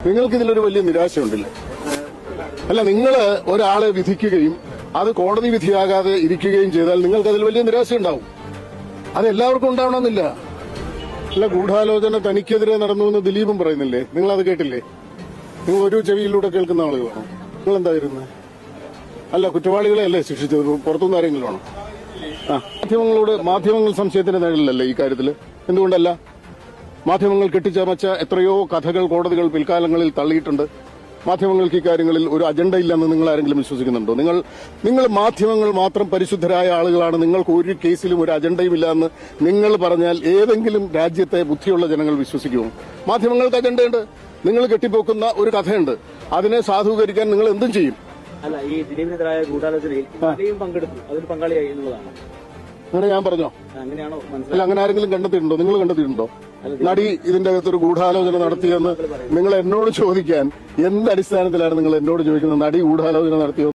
നിങ്ങൾക്ക് ഇതിലൊരു വലിയ നിരാശയുണ്ടല്ലേ? അല്ല, നിങ്ങൾ ഒരാളെ വിധിക്കുകയും അത് കോടതി വിധിയാകാതെ ഇരിക്കുകയും ചെയ്താൽ നിങ്ങൾക്ക് അതിൽ വലിയ നിരാശയുണ്ടാവും. അത് എല്ലാവർക്കും ഉണ്ടാവണമെന്നില്ല. അല്ല, ഗൂഢാലോചന തനിക്കെതിരെ നടന്നു എന്ന് ദിലീപും പറയുന്നില്ലേ? നിങ്ങൾ അത് കേട്ടില്ലേ? നിങ്ങൾ ഒരു ചെവിയിലൂടെ കേൾക്കുന്ന ആളുകളാണോ? നിങ്ങൾ എന്തായിരുന്നു? അല്ല, കുറ്റവാളികളെ അല്ലേ ശിക്ഷിച്ചത്? പുറത്തുനിന്ന് ആരെങ്കിലും ആണോ? മാധ്യമങ്ങൾ സംശയത്തിന് നിഴലിലല്ലേ ഈ കാര്യത്തില്? എന്തുകൊണ്ടല്ല? മാധ്യമങ്ങൾ കെട്ടിച്ചമച്ച എത്രയോ കഥകൾ കോടതികൾ പിൽക്കാലങ്ങളിൽ തള്ളിയിട്ടുണ്ട്. മാധ്യമങ്ങൾക്ക് ഇക്കാര്യങ്ങളിൽ ഒരു അജണ്ട ഇല്ലെന്ന് നിങ്ങൾ ആരെങ്കിലും വിശ്വസിക്കുന്നുണ്ടോ? നിങ്ങൾ മാധ്യമങ്ങൾ മാത്രം പരിശുദ്ധരായ ആളുകളാണ്, നിങ്ങൾക്ക് ഒരു കേസിലും ഒരു അജണ്ടയും ഇല്ല എന്ന് നിങ്ങൾ പറഞ്ഞാൽ ഏതെങ്കിലും രാജ്യത്തെ ബുദ്ധിയുള്ള ജനങ്ങൾ വിശ്വസിക്കുമോ? മാധ്യമങ്ങൾക്ക് അജണ്ടയുണ്ട്. നിങ്ങൾ കെട്ടിപ്പോക്കുന്ന ഒരു കഥയുണ്ട്, അതിനെ സാധൂകരിക്കാൻ നിങ്ങൾ എന്തും ചെയ്യും. അല്ല, ഈ ദിലീപിനെതിരായ ഗൂഢാലോചനയിൽ പങ്കെടുത്തു, അതിൽ പങ്കാളിയായി എന്നുള്ളതാണ്. അങ്ങനെ ഞാൻ പറഞ്ഞോ? അങ്ങനെയാണോ? അല്ല, അങ്ങനെ ആരെങ്കിലും കണ്ടെത്തിയിട്ടുണ്ടോ? നിങ്ങൾ കണ്ടെത്തിയിട്ടുണ്ടോ? നടി ഇതിന്റെ അകത്തൊരു ഗൂഢാലോചന നടത്തിയെന്ന് നിങ്ങൾ എന്നോട് ചോദിക്കാൻ എന്ത് അടിസ്ഥാനത്തിലാണ് നിങ്ങൾ എന്നോട് ചോദിക്കുന്നത്? നടി ഗൂഢാലോചന നടത്തിയോ?